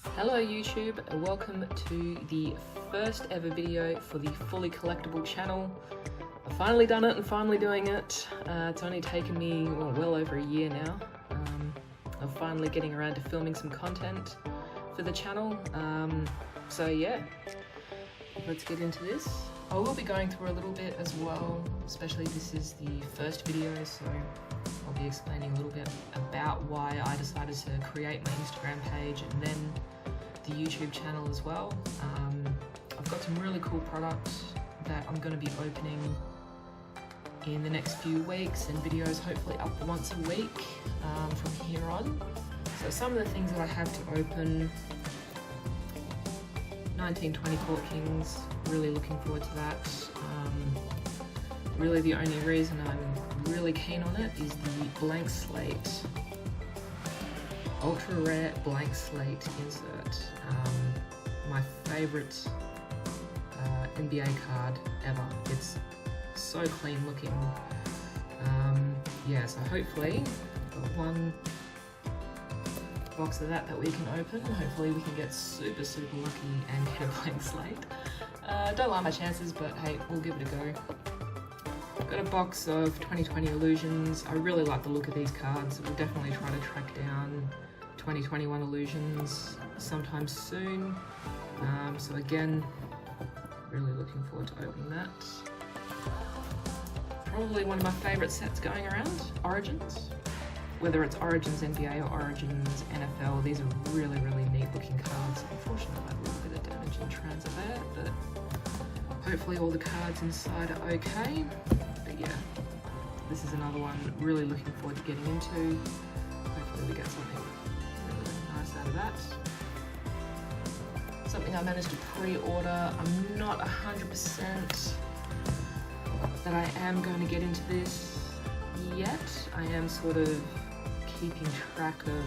Hello YouTube, and welcome to the first ever video for the fully collectible channel. I've finally done it and finally doing it. It's only taken me well over a year now. I'm finally getting around to filming some content for the channel. So yeah, let's get into this. I will be going through a little bit as well, especially this is the first video, so I'll be explaining a little bit about why I decided to create my Instagram page and then the YouTube channel as well. I've got some really cool products that I'm going to be opening in the next few weeks, and videos hopefully up once a week from here on. So some of the things that I have to open: 1920 Court Kings, really looking forward to that. Really the only reason I'm really keen on it is the blank slate, ultra rare blank slate insert. My favourite NBA card ever. It's so clean looking. Yeah, so hopefully got one box of that we can open. Hopefully we can get super lucky and get a blank slate. Don't like my chances, but hey, we'll give it a go. Got a box of 2020 Illusions. I really like the look of these cards. We'll definitely try to track down 2021 Illusions sometime soon. So again, really looking forward to opening that. Probably one of my favourite sets going around, Origins. Whether it's Origins NBA or Origins NFL, these are really neat looking cards. Unfortunately, I had a little bit of damage in transit there, but hopefully all the cards inside are okay. But yeah, this is another one really looking forward to getting into. Hopefully we get something really nice out of that. Something I managed to pre-order. I'm not 100% that I am going to get into this yet. I am sort of keeping track of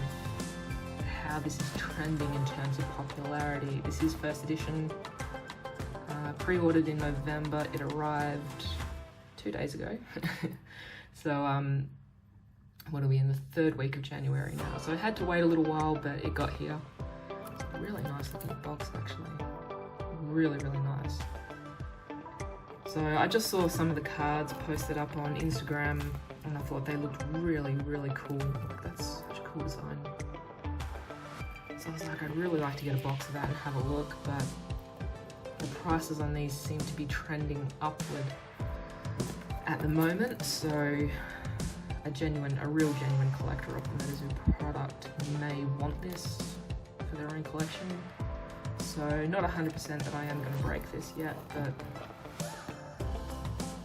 how this is trending in terms of popularity. This is first edition, pre-ordered in November. It arrived 2 days ago. So what are we in the third week of January now? So I had to wait a little while, but it got here. It's a really nice looking box actually. Really nice. So I just saw some of the cards posted up on Instagram and I thought they looked really cool. Like, that's such a cool design. So I was like, I'd really like to get a box of that and have a look, but the prices on these seem to be trending upward at the moment. So a real genuine collector of the Metazu product may want this for their own collection. So not 100% that I am going to break this yet, but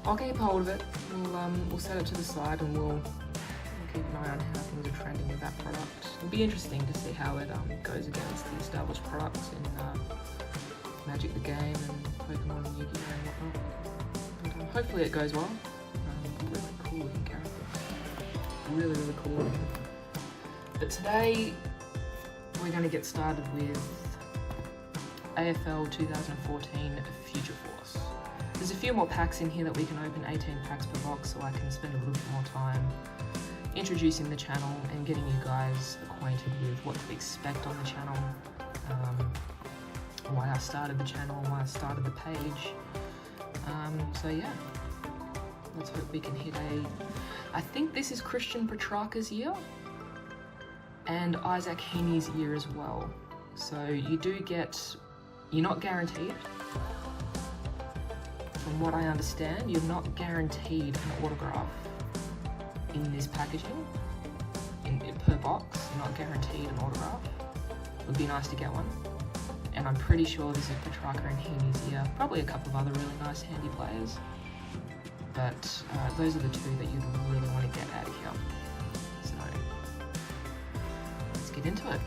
I'll keep hold of it. We'll set it to the side and we'll keep an eye on how things are trending with that product. It'll be interesting to see how it goes against the established products in Magic the Game and Pokemon and Yu-Gi-Oh and whatnot. But, hopefully it goes well. Really cool looking character. Really cool looking. But today we're going to get started with AFL 2014 Future Force. There's a few more packs in here that we can open, 18 packs per box, so I can spend a little bit more time introducing the channel and getting you guys acquainted with what to expect on the channel, why I started the channel, why I started the page. So yeah, let's hope we can hit I think this is Christian Petracca's year and Isaac Heaney's year as well. So you're not guaranteed. From what I understand, you're not guaranteed an autograph in this packaging, per box. You're not guaranteed an autograph. It would be nice to get one. And I'm pretty sure this is Petracca and Heaney's year. Probably a couple of other really nice handy players. But those are the two that you really want to get out of here. So let's get into it.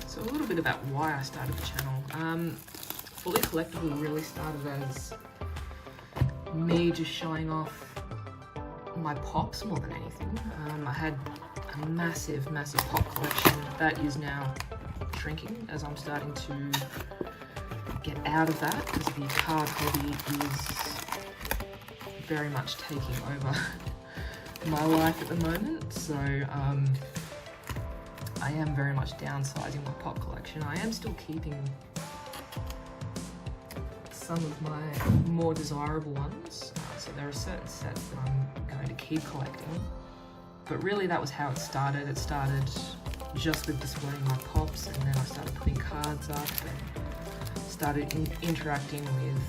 So a little bit about why I started the channel. Fully Collectible really started as me just showing off my pops more than anything. I had a massive pop collection that is now shrinking as I'm starting to get out of that, because the card hobby is very much taking over my life at the moment. So I am very much downsizing my pop collection. I am still keeping some of my more desirable ones. So there are certain sets that I'm going to keep collecting. But really that was how it started. It started just with displaying my pops, and then I started putting cards up and started interacting with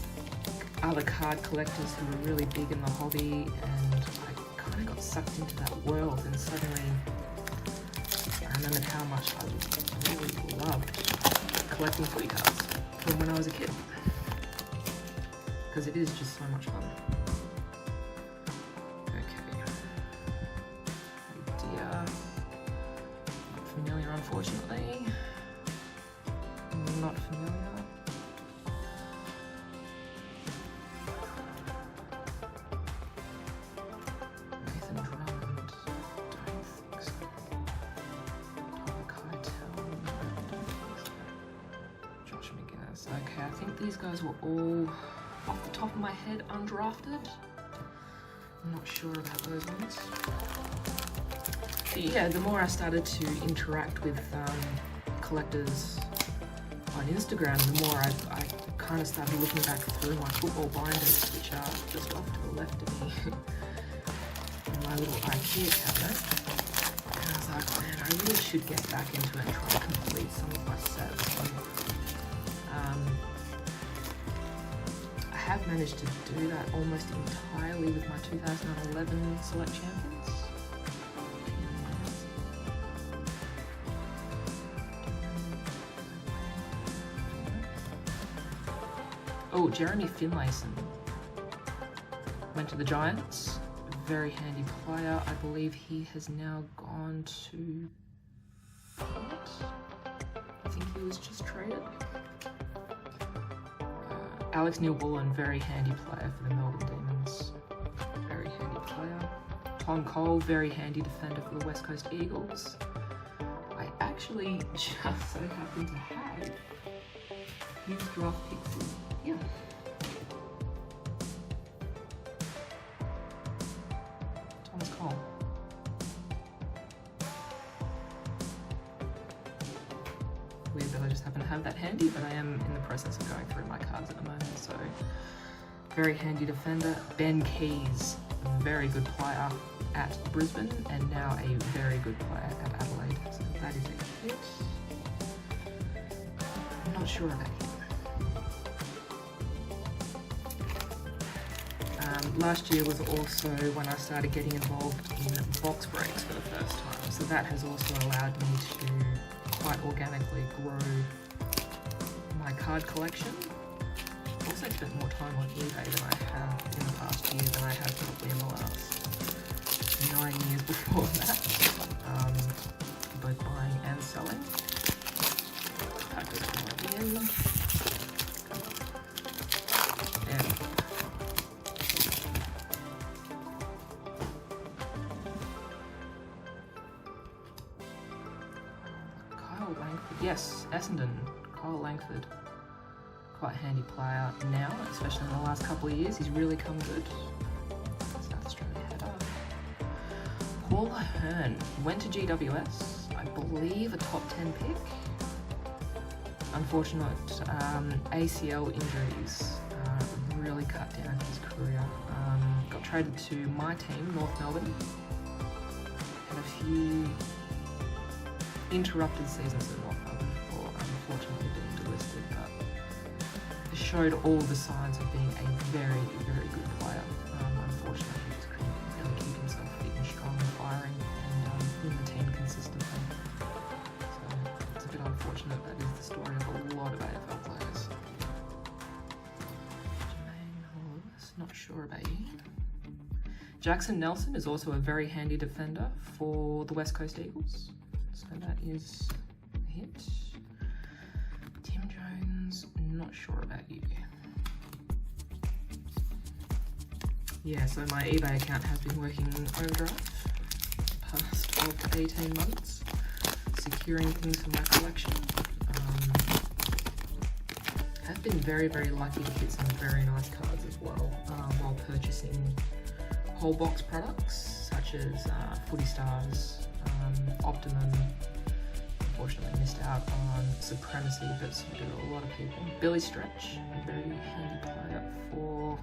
other card collectors who were really big in the hobby, and I kind of got sucked into that world, and suddenly I remembered how much I really loved collecting footy cards from when I was a kid, because it is just so much fun. Okay. Oh dear. Not familiar, unfortunately. Not familiar. Okay, I think these guys were all, off the top of my head, undrafted. I'm not sure about those ones. But yeah, the more I started to interact with collectors on Instagram, the more I kind of started looking back through my football binders, which are just off to the left of me in my little IKEA cabinet. And I was like, man, I really should get back into it and try to complete some of my sets. I have managed to do that almost entirely with my 2011 Select Champions. Oh, Jeremy Finlayson went to the Giants. Very handy player. I believe he has now gone to... What? I think he was just traded. Alex Neil-Bullen, very handy player for the Melbourne Demons. Very handy player. Tom Cole, very handy defender for the West Coast Eagles. I actually just so happen to have his draft picks here. Thomas Cole. Weird that I just happen to have that handy, but I am in the process of going through my cards at the moment. So, very handy defender. Ben Keys, very good player at Brisbane, and now a very good player at Adelaide. So that is a hit. I'm not sure about him. Last year was also when I started getting involved in box breaks for the first time. So that has also allowed me to quite organically grow my card collection. I've also spent more time on eBay than I have in the past year than I have probably in the last 9 years before that, both buying and selling. Pack this one in. And yes, Essendon, Kyle Langford, quite a handy player now, especially in the last couple of years. He's really come good. South Australia header. Paul Hearn went to GWS, I believe a top 10 pick. Unfortunate ACL injuries really cut down his career. Got traded to my team, North Melbourne. Had a few interrupted seasons at North Melbourne before unfortunately being delisted, but he showed all the signs of being a very, very good player. Unfortunately, he just couldn't really keep himself fit and strong and firing and in the team consistently. So it's a bit unfortunate. That is the story of a lot of AFL players. Jermaine Lewis, not sure about you. Jackson Nelson is also a very handy defender for the West Coast Eagles. So that is a hit. Tim Jones, not sure about you. Yeah, so my eBay account has been working overdrive past 12 to 18 months, securing things for my collection. Have been very, very lucky to hit some very nice cards as well while purchasing whole box products such as Footy Stars, Optimum. Unfortunately missed out on Supremacy, but so did a lot of people. Billy Stretch, a very handy player for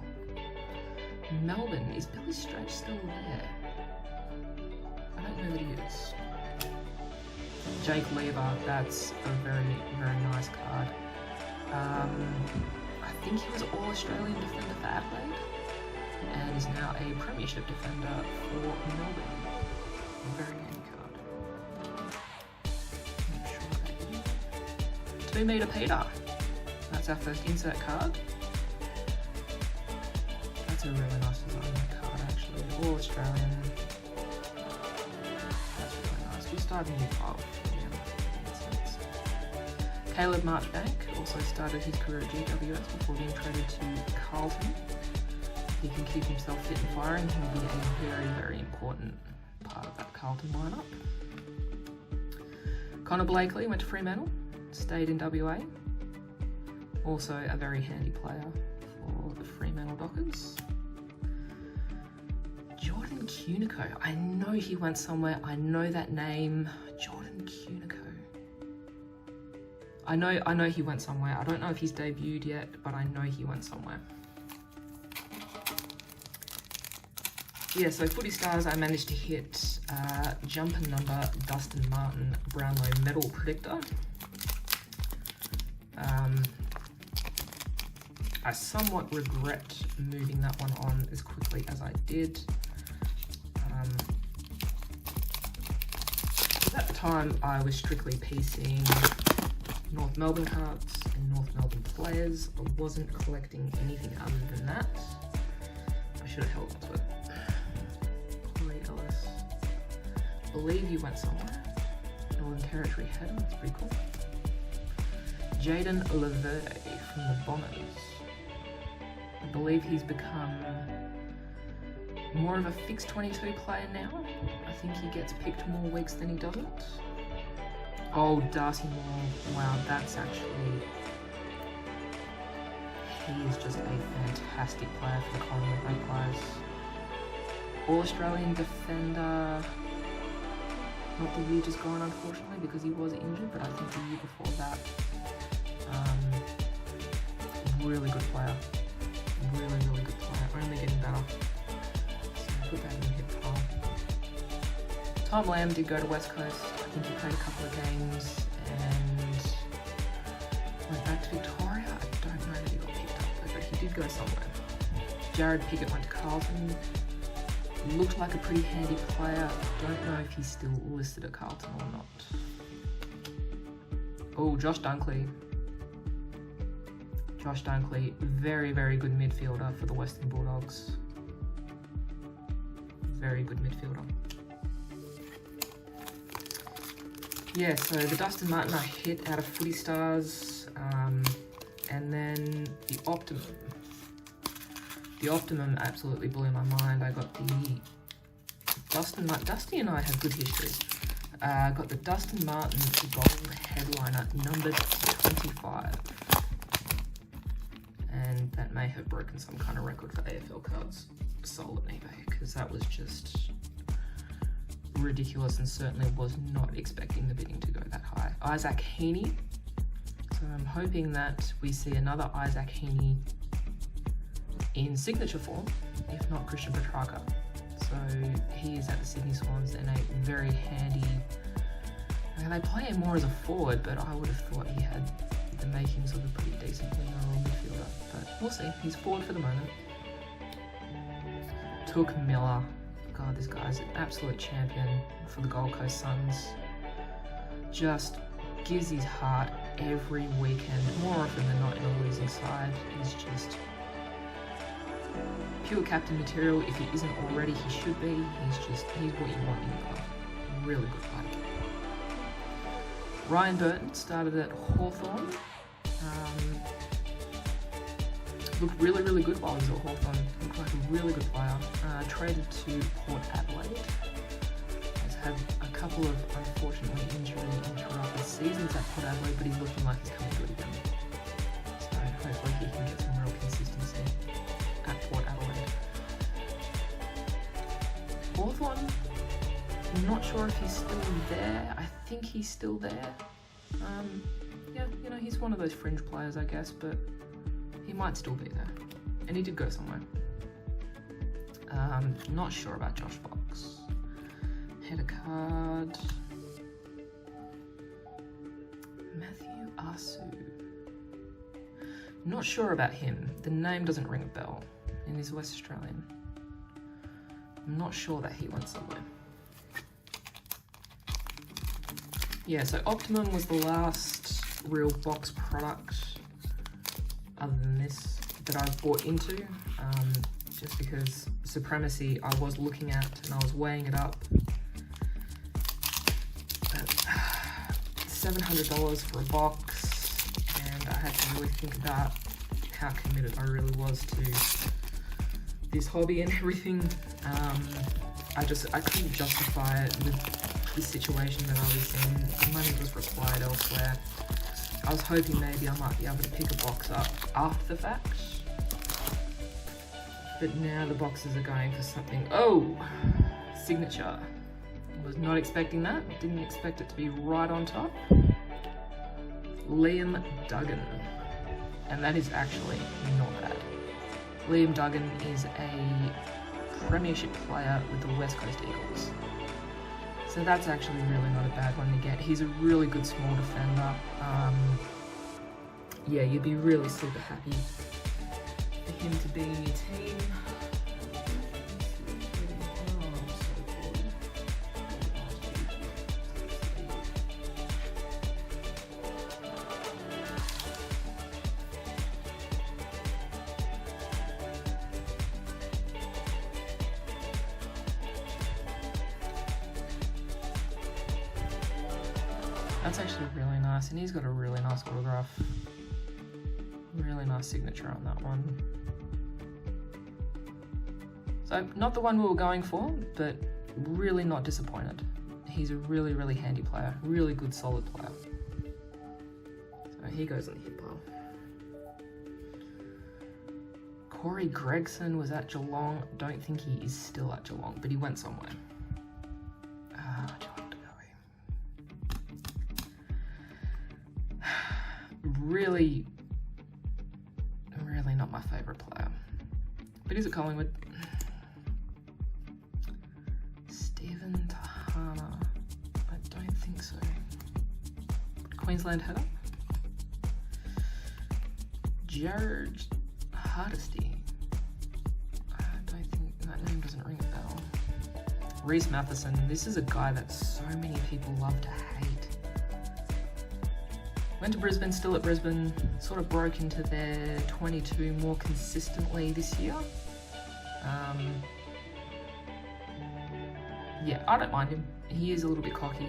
Melbourne. Is Billy Stretch still there? I don't know that he is. Jake Lever, that's a very, very nice card. I think he was All-Australian defender for Adelaide and is now a Premiership defender for Melbourne. A very handy card. Not sure what that is. 2 Metre Peter. That's our first insert card. That's a really nice design card actually. All-Australian. That's really nice. We started a new file. Caleb Marchbank also started his career at GWS before being traded to Carlton. He can keep himself fit and firing. He'll be a very, very important part of that Carlton lineup. Connor Blakely went to Fremantle, stayed in WA. Also a very handy player for the Fremantle Dockers. Jordan Cunico. I know he went somewhere. I know that name. Jordan Cunico. I know he went somewhere. I don't know if he's debuted yet, but I know he went somewhere. Yeah, so Footy Stars, I managed to hit jumper number Dustin Martin Brownlow Medal Predictor. I somewhat regret moving that one on as quickly as I did. At the time, I was strictly piecing North Melbourne cards and North Melbourne players. I wasn't collecting anything other than that. I should have held on to it. Corey Ellis. I believe you went somewhere. Northern Territory header, that's pretty cool. Jaden Laverde from the Bombers. I believe he's become more of a fixed 22 player now. I think he gets picked more weeks than he doesn't. Oh, Darcy Moore, wow, that's actually, he is just a fantastic player for the Collingwood Magpies. All-Australian defender, not the year just gone unfortunately because he was injured, but I think the year before that, really good player, really, really good player, only getting better. So put that in the hip pile. Tom Lamb did go to West Coast. I think he played a couple of games and went back to Victoria. I don't know that he got picked up, but he did go somewhere. Jared Pickett went to Carlton. Looked like a pretty handy player. Don't know if he's still listed at Carlton or not. Oh, Josh Dunkley. Josh Dunkley, very, very good midfielder for the Western Bulldogs. Very good midfielder. Yeah, so the Dustin Martin I hit out of Footy Stars, and then the Optimum. The Optimum absolutely blew my mind. I got the Dusty and I have good history. Got the Dustin Martin gold headliner numbered 25. And that may have broken some kind of record for AFL cards sold on eBay, because that was just ridiculous and certainly was not expecting the bidding to go that high. Isaac Heaney. So I'm hoping that we see another Isaac Heaney in signature form, if not Christian Petracca. So he is at the Sydney Swans and a very handy, they play him more as a forward, but I would have thought he had the makings of a pretty decent winger or midfielder, but we'll see. He's forward for the moment. Took Miller. God, this guy's an absolute champion for the Gold Coast Suns. Just gives his heart every weekend, more often than not in a losing side. He's just pure captain material. If he isn't already, he should be. He's what you want in your club. Really good player. Ryan Burton started at Hawthorn. Looked really, really good while he was at Hawthorn. Looked like a really good player. Traded to Port Adelaide. Has had a couple of, unfortunately, injury-interrupted seasons at Port Adelaide, but he's looking like he's coming good again. So hopefully he can get some real consistency at Port Adelaide. Hawthorn, I'm not sure if he's still there. I think he's still there. Yeah, you know, he's one of those fringe players, I guess, but he might still be there. And he did go somewhere. Not sure about Josh Fox. Header card. Matthew Asu. Not sure about him. The name doesn't ring a bell. And he's West Australian. I'm not sure that he went somewhere. Yeah, so Optimum was the last real box product other than this that I've bought into, just because Supremacy I was looking at and I was weighing it up at $700 for a box, and I had to really think about how committed I really was to this hobby and everything. I couldn't justify it with the situation that I was in. The money was required elsewhere. I was hoping maybe I might be able to pick a box up after the fact. But now the boxes are going for something. Oh! Signature. Was not expecting that. Didn't expect it to be right on top. Liam Duggan. And that is actually not bad. Liam Duggan is a premiership player with the West Coast Eagles. So that's actually really not a bad one to get. He's a really good small defender. Yeah, you'd be really super happy for him to be in your team. That's actually really nice, and he's got a really nice autograph. Really nice signature on that one. So, not the one we were going for, but really not disappointed. He's a really, really handy player. Really good, solid player. So he goes on the hit pile. Corey Gregson was at Geelong. Don't think he is still at Geelong, but he went somewhere. Really not my favourite player. But he's at Collingwood. Stephen Tahana. I don't think so. Queensland header. Jared Hardesty. I don't think that name doesn't ring a bell. Reece Matheson. This is a guy that so many people love to hate. Went to Brisbane, still at Brisbane, sort of broke into their 22 more consistently this year. Yeah, I don't mind him. He is a little bit cocky.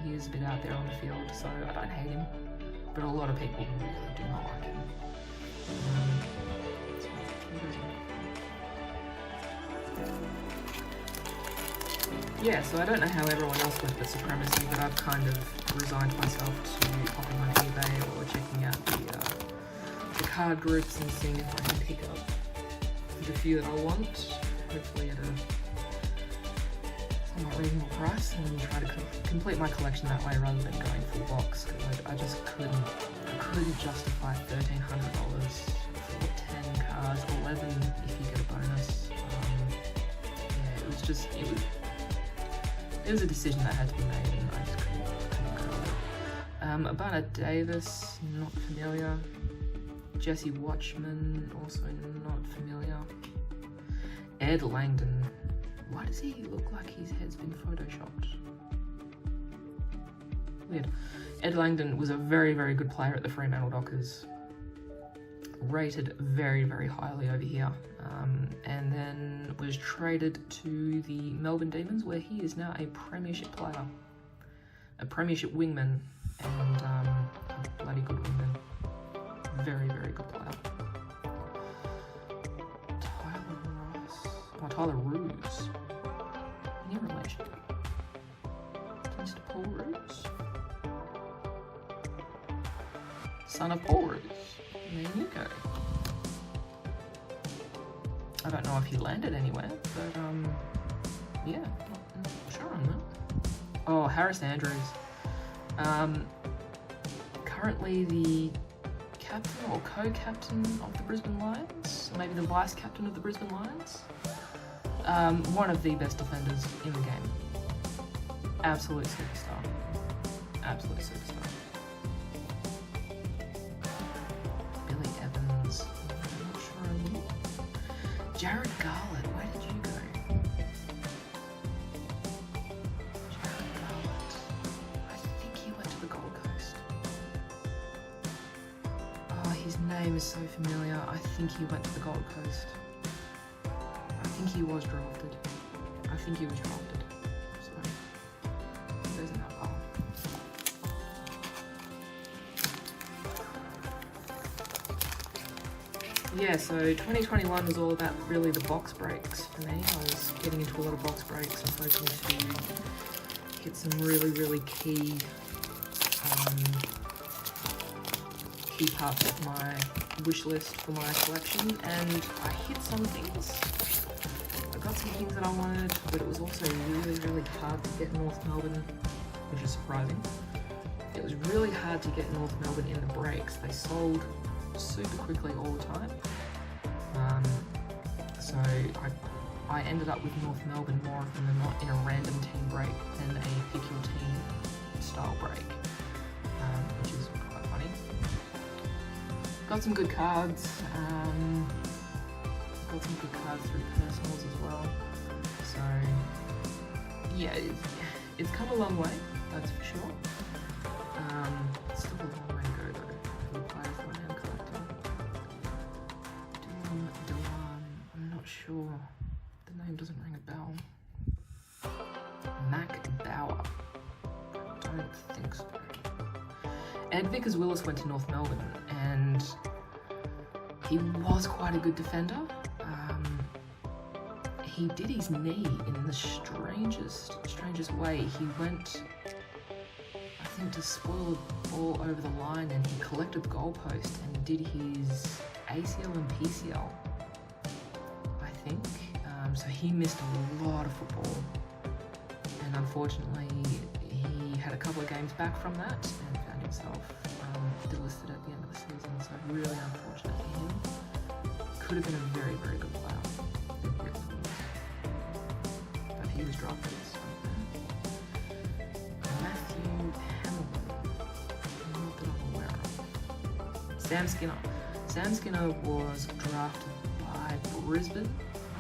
He is a bit out there on the field, so I don't hate him. But a lot of people really do not like him. Yeah, so I don't know how everyone else went with Supremacy, but I've kind of resigned myself to popping on eBay or checking out the card groups and seeing if I can pick up the few that I want, hopefully at a somewhat reasonable price, and try to complete my collection that way rather than going full box, because I just couldn't justify $1,300 for 10 cards, 11 if you get a bonus. Yeah, it was a decision that had to be made, and I just couldn't go with it. Abana Davis, not familiar. Jesse Watchman, also not familiar. Ed Langdon. Why does he look like his head's been photoshopped? Weird. Ed Langdon was a very, very good player at the Fremantle Dockers. Rated very, very highly over here. And then was traded to the Melbourne Demons, where he is now a premiership player. A premiership wingman, and a bloody good wingman. Very, very good player. Tyler Ruse. Any relation to Mr. Paul Ruse? Son of Paul Ruse. There you go. I don't know if he landed anywhere, but yeah, not sure on that. Oh, Harris Andrews. Currently the captain or co-captain of the Brisbane Lions, maybe the vice-captain of the Brisbane Lions. One of the best defenders in the game. Absolute superstar. Absolute superstar. Billy Evans. I'm not sure on you. Jared Garland, where did you go? Jared Garland. I think he went to the Gold Coast. Oh, his name is so familiar. I think he went to the Gold Coast. I think he was drafted. I think he was drafted. So, he goes in that pile. Yeah, so 2021 was all about really the box breaks for me. I was getting into a lot of box breaks and hoping to hit some really key parts of my wish list for my collection, and I hit some things. I got some things that I wanted, but it was also really hard to get North Melbourne, which is surprising. It was really hard to get North Melbourne in the breaks. They sold super quickly all the time. So I ended up with North Melbourne more often than not in a random team break than a pick your team style break, which is quite funny. Got some good cards. Got some good cards through personals as well. So yeah, it's come a long way, that's for sure. Still a long way to go though for the players that I am collecting. Dewan, I'm not sure. The name doesn't ring a bell. Mac Bauer. I don't think so. Ed Vickers-Willis went to North Melbourne, and he was quite a good defender. He did his knee in the strangest way. He went, I think, to spoil the ball over the line, and he collected the goalpost and did his ACL and PCL, I think. So he missed a lot of football, and unfortunately he had a couple of games back from that and found himself delisted at the end of the season. So really unfortunate for him. Could have been a very good player. But he was drafted. So. Matthew Hamilton. Not that I'm aware of. Sam Skinner. Sam Skinner was drafted by Brisbane,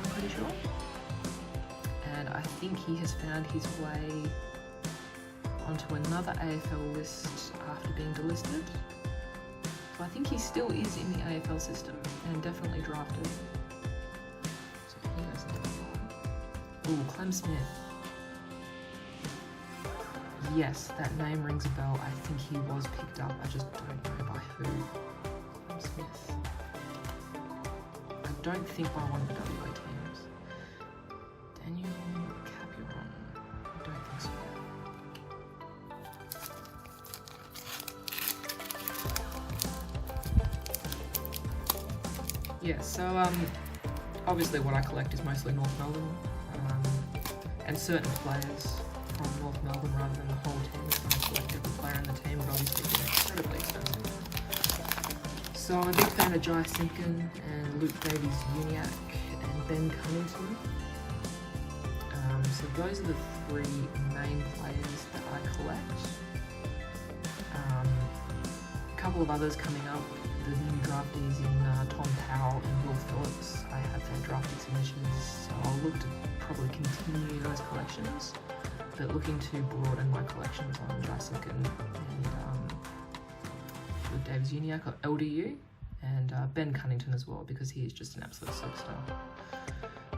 I'm pretty sure. And I think he has found his way onto another AFL list after being delisted. So I think he still is in the AFL system and definitely drafted. So he goes into the line. Ooh, Clem Smith. Yes, that name rings a bell. I think he was picked up. I just don't know by who. Clem Smith. I don't think by one of the WA teams. Daniel Capuron. I don't think so. Yeah, so obviously what I collect is mostly North Melbourne, and certain players from North Melbourne rather than the whole team. So I collect every player in the team, but obviously they're incredibly expensive. So I'm a big fan of Jai Simpkin and Luke Davies-Uniacke and Ben Cunnington. So those are the three main players that I collect. A couple of others coming up. The new draftees in Tom Powell and Will Phillips. I have their drafted submissions, so I'll look to probably continue those collections, but looking to broaden my collections on Jai Simpkin and Luke Davies-Uniacke, or LDU, and Ben Cunnington as well, because he is just an absolute superstar.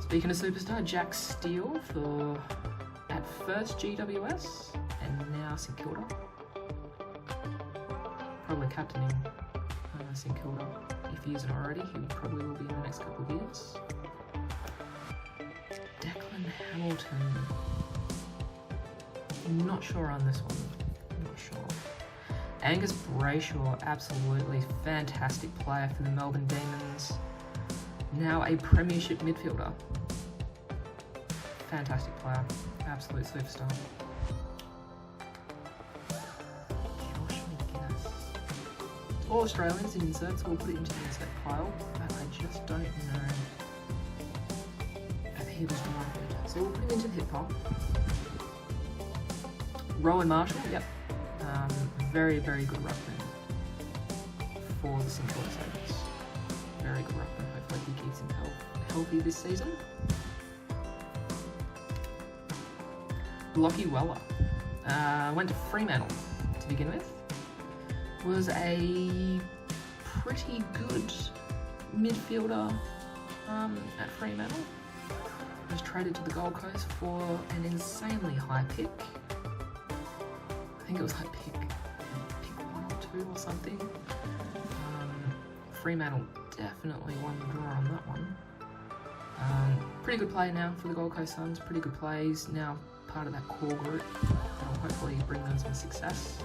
Speaking of superstar, Jack Steele for at first GWS and now St Kilda. Probably captaining St Kilda. If he isn't already, he probably will be in the next couple of years. Hamilton. Not sure on this one. Not sure. Angus Brayshaw, absolutely fantastic player for the Melbourne Demons. Now a premiership midfielder. Fantastic player. Absolute superstar. Josh McGuinness. All Australians in inserts, so we'll put it into the insert pile, but I just don't know if he was drafted. So we'll put him into the hit pile. Rowan Marshall, yep. Very, very good ruckman for the St Kilda Sabres. Very good ruckman. Hopefully he keeps him healthy this season. Lockie Weller went to Fremantle to begin with. Was a pretty good midfielder at Fremantle. Was traded to the Gold Coast for an insanely high pick. I think it was like pick 1 or 2 or something. Fremantle definitely won the draw on that one. Pretty good player now for the Gold Coast Suns. Pretty good plays now, part of that core group. That'll hopefully bring them some success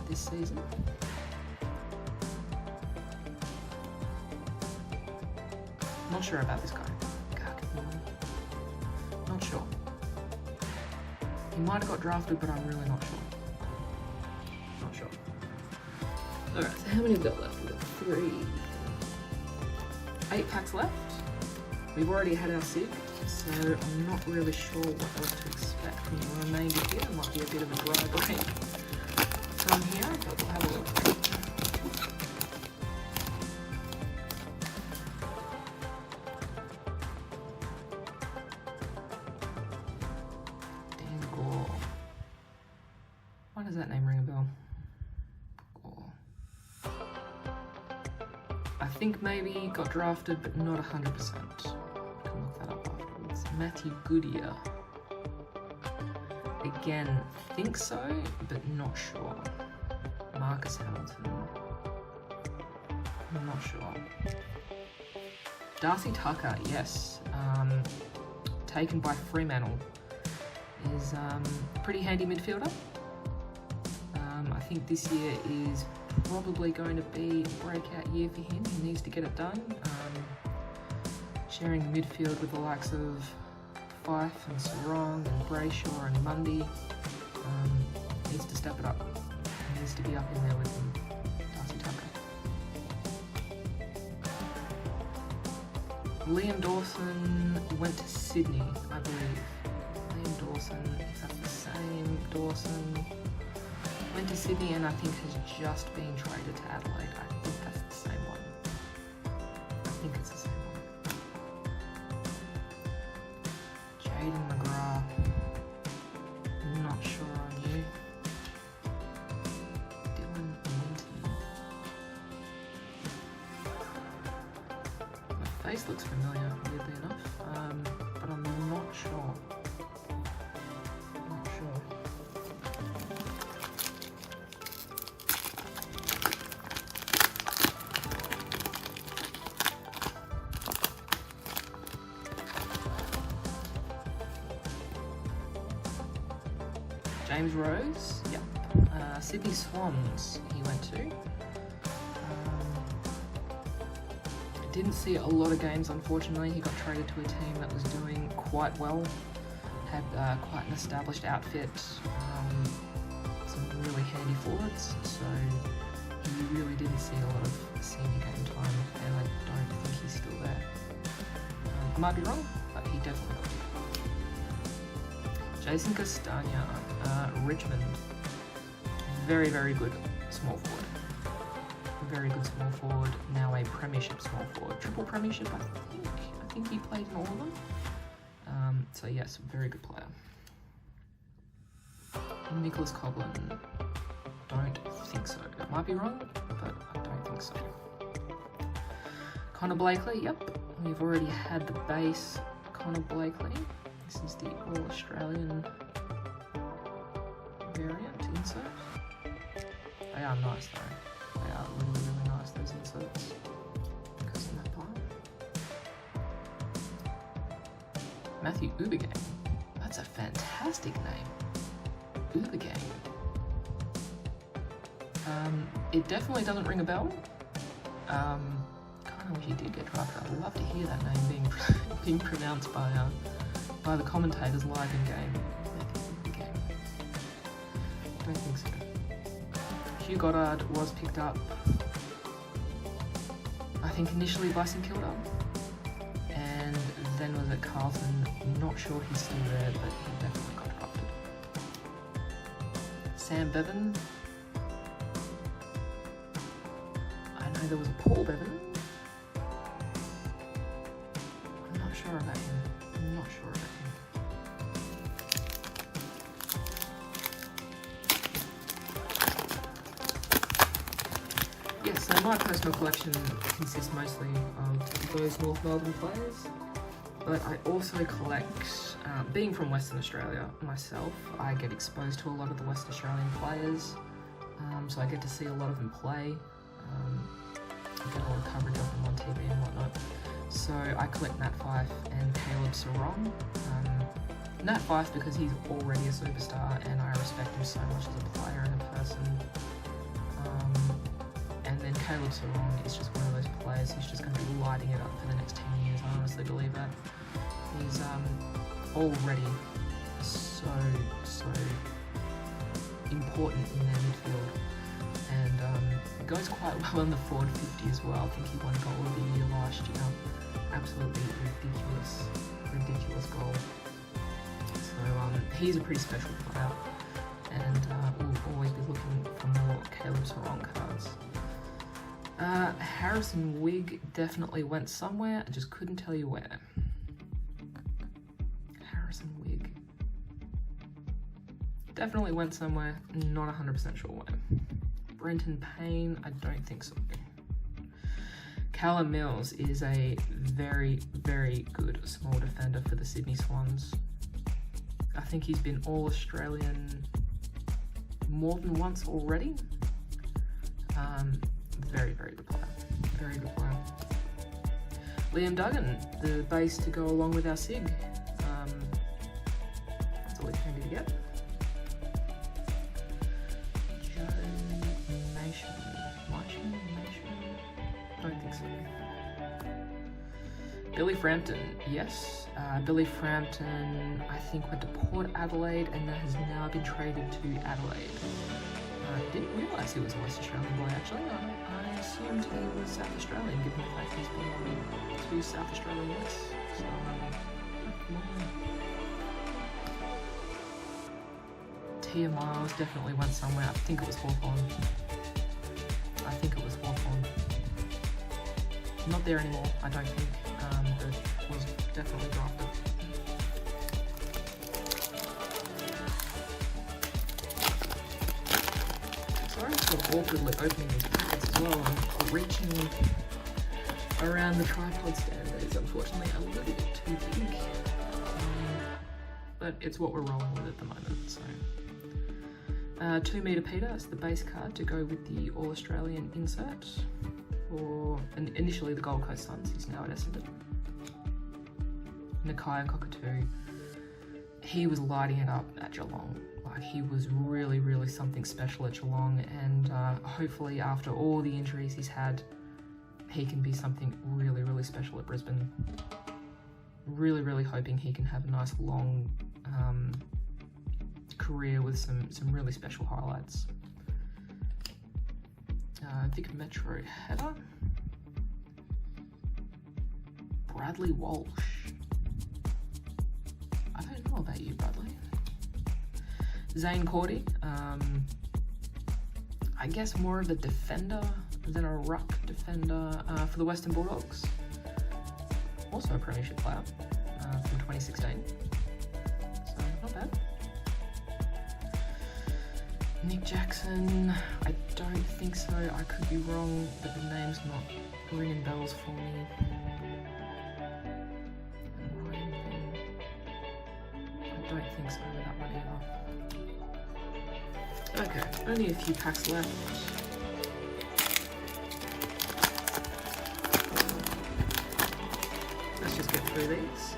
this season. Not sure about this guy. Not sure. He might have got drafted, but I'm really not sure. Not sure. Alright, so how many have we got left? We've got 3. 8 packs left. We've already had our SIG, so I'm not really sure what else to expect from the remainder here. It might be a bit of a dry break from here, but we'll have a look. Why does that name ring a bell? I think maybe he got drafted, but not 100%. Can look that up afterwards. Matthew Goodyear. Again, think so, but not sure. Marcus Hamilton. I'm not sure. Darcy Tucker, yes. Taken by Fremantle. Is a pretty handy midfielder. I think this year is probably going to be a breakout year for him. He needs to get it done. Sharing the midfield with the likes of Fife and Sarong and Brayshaw and Mundy. Needs to step it up. He needs to be up in there with him. Darcy Tucker. Liam Dawson went to Sydney, I believe. Liam Dawson, if that's the same Dawson. Went to Sydney and I think has just been traded to Adelaide. I think that's the same one. I think it's the same one. Jaden McGrath. Not sure on you. Dylan Minton. My face looks familiar, weirdly enough, but I'm not sure. James Rose, yep. Sydney Swans he went to. Didn't see a lot of games, unfortunately. He got traded to a team that was doing quite well. Had quite an established outfit. Some really handy forwards. So he really didn't see a lot of senior game time, and I don't think he's still there. I might be wrong, but he definitely got it. Jason Castagna, Richmond. Very, very good small forward. Very good small forward. Now a premiership small forward. Triple premiership, I think he played in all of them. So yes, very good player. Nicholas Coughlin. Don't think so. I might be wrong, but I don't think so. Connor Blakely, yep. We've already had the base Connor Blakely. This is the All-Australian variant insert. They are nice though. They are really, really nice, those inserts. Because in that part. Matthew Ubergang. That's a fantastic name. Ubergang. It definitely doesn't ring a bell. Kind of wish he did get drafted. I'd love to hear that name being pronounced by the commentators live in game. Matthew Ubergang. Don't think so. Hugh Goddard was picked up, I think initially by St Kilda, and then was at Carlton. Not sure he's still there, but he definitely got drafted. Sam Bevan. I know there was a Paul Bevan. I'm not sure about him. Yes, so my personal collection consists mostly of those North Melbourne players, but I also collect, being from Western Australia myself, I get exposed to a lot of the Western Australian players, so I get to see a lot of them play. I get a lot of coverage of them on TV and whatnot. So I collect Nat Fyfe and Caleb Sarong. Nat Fyfe because he's already a superstar and I respect him so much as a player and a person. And then Caleb Sarong is just one of those players who's just going to be lighting it up for the next 10 years. I honestly believe that. He's already so important in their midfield. And goes quite well in the forward 50 as well. I think he won goal of the year last year. Absolutely ridiculous goal. So he's a pretty special player, and we'll always be looking for more Caleb Sarong cards. Harrison Wigg definitely went somewhere, I just couldn't tell you where. Harrison Wigg. Definitely went somewhere, not 100% sure where. Brenton Payne, I don't think so. Callum Mills is a very, very good small defender for the Sydney Swans. I think he's been All-Australian more than once already. Very, very good player. Very good player. Liam Duggan, the base to go along with our SIG. That's always handy to get. Don't think so. Billy Frampton, yes. Billy Frampton, I think, went to Port Adelaide and that has now been traded to Adelaide. I didn't realise he was a West Australian boy, actually. I assumed he was South Australian, given the fact he's been on 2 South Australian lists. So, Tia Miles definitely went somewhere. I think it was Hawthorn. Not there anymore, I don't think, but was definitely drafted. Sorry for awkwardly opening these packets as well. I'm reaching around the tripod stand that is unfortunately a little bit too big. But it's what we're rolling with at the moment, so. 2 metre Peter is the base card to go with the All-Australian insert. Or initially the Gold Coast Suns, he's now at Essendon. Nakia Cockatoo, he was lighting it up at Geelong. Like, he was really, really something special at Geelong, and hopefully after all the injuries he's had, he can be something really, really special at Brisbane. Really, really hoping he can have a nice long career with some really special highlights. Vic Metro header. Bradley Walsh. I don't know about you, Bradley. Zane Cordy. I guess more of a defender than a ruck defender for the Western Bulldogs. Also a premiership player from 2016. So not bad. Nick Jackson, I don't think so. I could be wrong, but the name's not ringing bells for me. Ryan Finn, I don't think so with that one either. Okay, only a few packs left. Let's just get through these.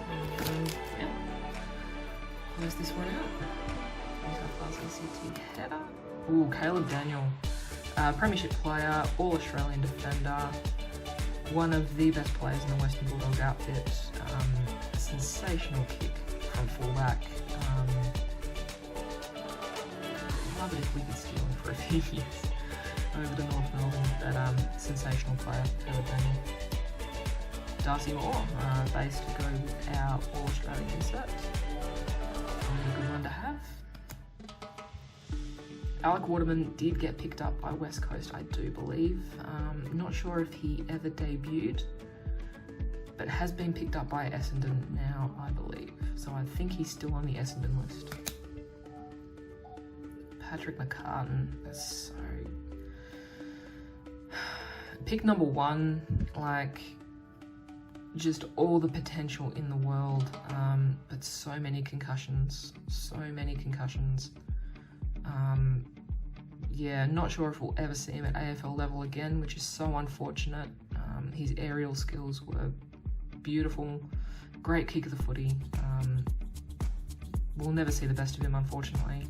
Yeah. close this one out. New South Wales ACT header. Ooh, Caleb Daniel, Premiership player, All-Australian defender, one of the best players in the Western Bulldogs outfit. A sensational kick from fullback. Love it if we could steal him for a few years over to North Melbourne, but sensational player, Caleb Daniel. Darcy Moore, base to go with our All-Australian insert. A good one to have. Alec Waterman did get picked up by West Coast, I do believe. Not sure if he ever debuted, but has been picked up by Essendon now, I believe. So I think he's still on the Essendon list. Patrick McCartan, that's so... Pick number 1, like, just all the potential in the world, but so many concussions. Yeah, not sure if we'll ever see him at AFL level again, which is so unfortunate. His aerial skills were beautiful, great kick of the footy. We'll never see the best of him, unfortunately.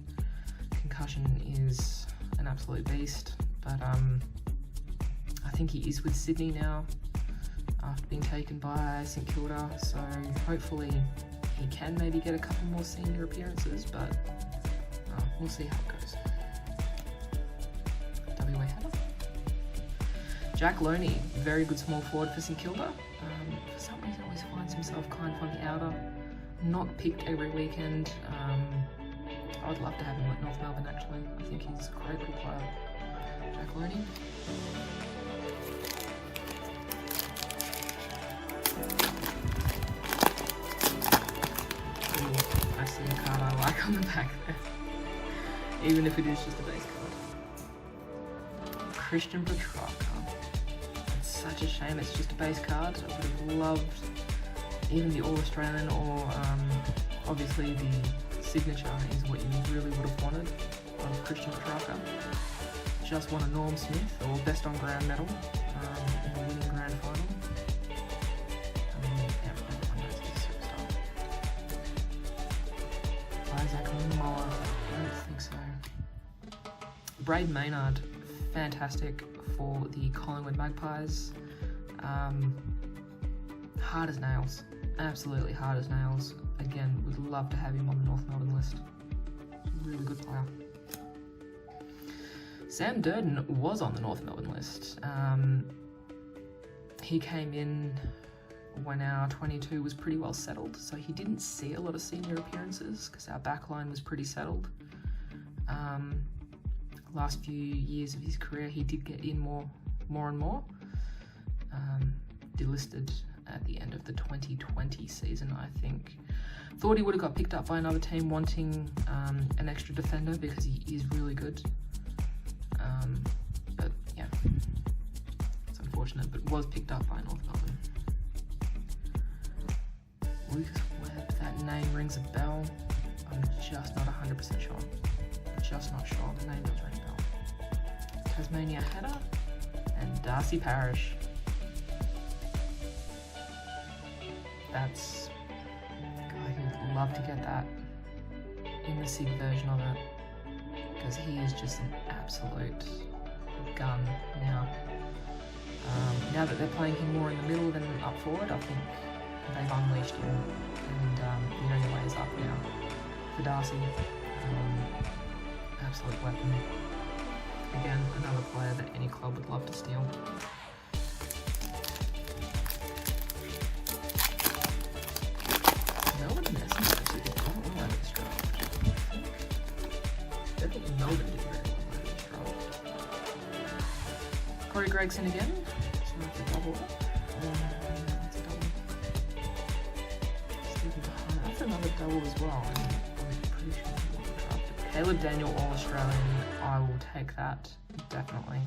Concussion is an absolute beast, but I think he is with Sydney now after being taken by St Kilda, so hopefully he can maybe get a couple more senior appearances, but we'll see how it goes. WA header. Jack Loney, very good small forward for St Kilda. For some reason always finds himself kind of on the outer, not picked every weekend. I would love to have him at North Melbourne actually. I think he's a great little player. Jack Loney. Ooh, I see a card I like on the back there. Even if it is just a base card. Christian Petracca. It's such a shame it's just a base card. I would have loved even the All-Australian or obviously the signature is what you really would have wanted of Christian Petracca. Just won a Norm Smith or best on ground medal in the winning grand final. Yeah, everyone knows he's a superstar. Isaac Muller, I don't think so. Braid Maynard, fantastic for the Collingwood Magpies. Hard as nails, absolutely hard as nails. Again, would love to have him on the North Melbourne list. Really good player. Sam Durden was on the North Melbourne list. He came in when our 22 was pretty well settled, so he didn't see a lot of senior appearances because our backline was pretty settled. Last few years of his career, he did get in more and more. Delisted at the end of the 2020 season, I think. Thought he would have got picked up by another team wanting an extra defender because he is really good. But yeah, it's unfortunate, but was picked up by North Melbourne. Lucas Webb, that name rings a bell. I'm just not 100% sure. Just not sure. The name does ring a bell. Tasmania header and Darcy Parish. That's, God, he would love to get that in the SIG version of it because he is just an absolute gun now. Now that they're playing him more in the middle than up forward, I think they've unleashed him and the only way is up now for Darcy. Absolute weapon. Again, another player that any club would love to steal. Melbourne and Essendon actually did quite well out of this draft. Definitely Melbourne did very well out of this draft. Corey Gregson again. So that's a double up. That's a double. Stephen Behind. That's another double as well. I'm pretty sure he will be drafted. Caleb Daniel, All-Australian. I will take that, definitely.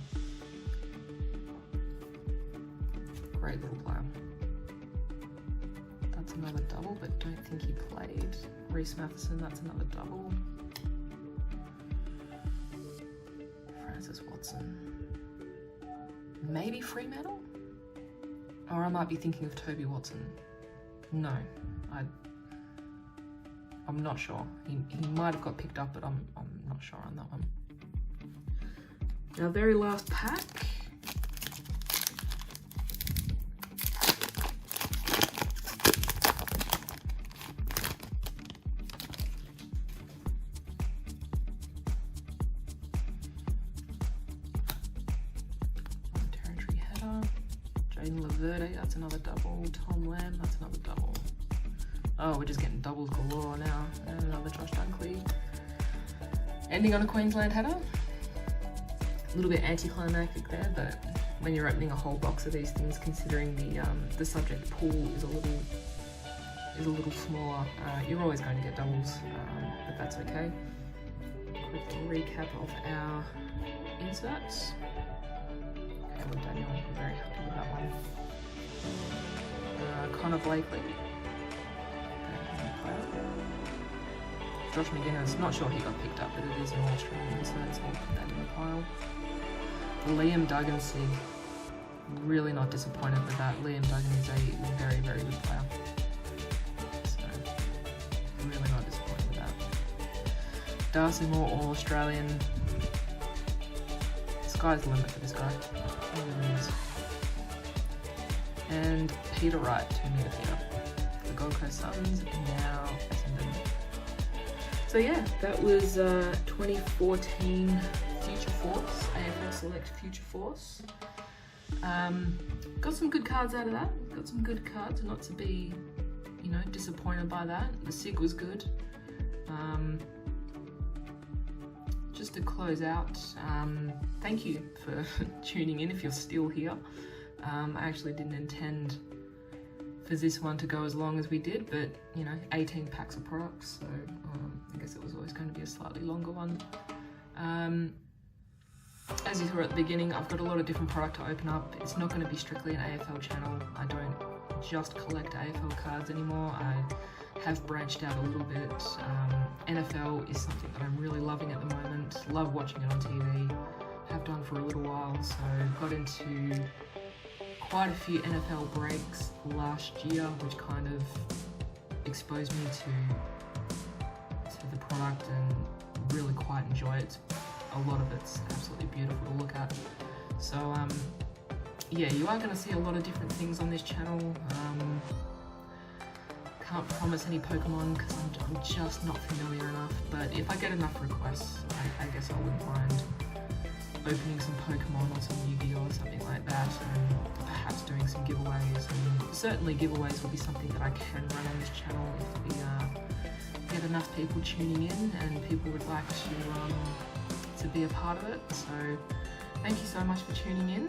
Great little player. That's another double, but don't think he played. Reece Matheson, that's another double. Francis Watson. Maybe Fremantle? Or I might be thinking of Toby Watson. No, I'm not sure. He might have got picked up, but I'm not sure on that one. Our very last pack. Territory header. Jaden Laverde, that's another double. Tom Lamb, that's another double. Oh, we're just getting doubles galore now. And another Josh Dunkley. Ending on a Queensland header. A little bit anticlimactic there, but when you're opening a whole box of these things, considering the subject pool is a little smaller, you're always going to get doubles, but that's okay. Quick recap of our inserts. Okay, well, Daniel, I'm very happy with that one. Connor Blakely. Josh McGuinness, not sure he got picked up, but it is an Australian, so I'll put that in the pile. Liam Duggan-Sig, really not disappointed with that. Liam Duggan is a very, very good player. So, really not disappointed with that. Darcy Moore, All-Australian. Sky's the limit for this guy. He really is. And Peter Wright, 2-metre feeder. The Gold Coast Suns, now Essendon. So yeah, that was 2014 Future Force, AFL Select Future Force. Got some good cards out of that. Got some good cards, not to be, you know, disappointed by that. The SIG was good. Just to close out, thank you for tuning in if you're still here. I actually didn't intend for this one to go as long as we did, but you know, 18 packs of products, so I guess it was always going to be a slightly longer one. As you saw at the beginning, I've got a lot of different product to open up. It's not going to be strictly an AFL channel. I don't just collect AFL cards anymore. I have branched out a little bit. NFL is something that I'm really loving at the moment. Love watching it on TV. Have done for a little while, so got into quite a few NFL breaks last year, which kind of exposed me to the product and really quite enjoy it. A lot of it's absolutely beautiful to look at. So yeah, you are going to see a lot of different things on this channel. Can't promise any Pokemon because I'm just not familiar enough, but if I get enough requests, I guess I wouldn't mind opening some Pokemon or some Yu-Gi-Oh or something like that, and perhaps doing some giveaways. And certainly giveaways will be something that I can run on this channel if we get enough people tuning in and people would like to be a part of it. So thank you so much for tuning in.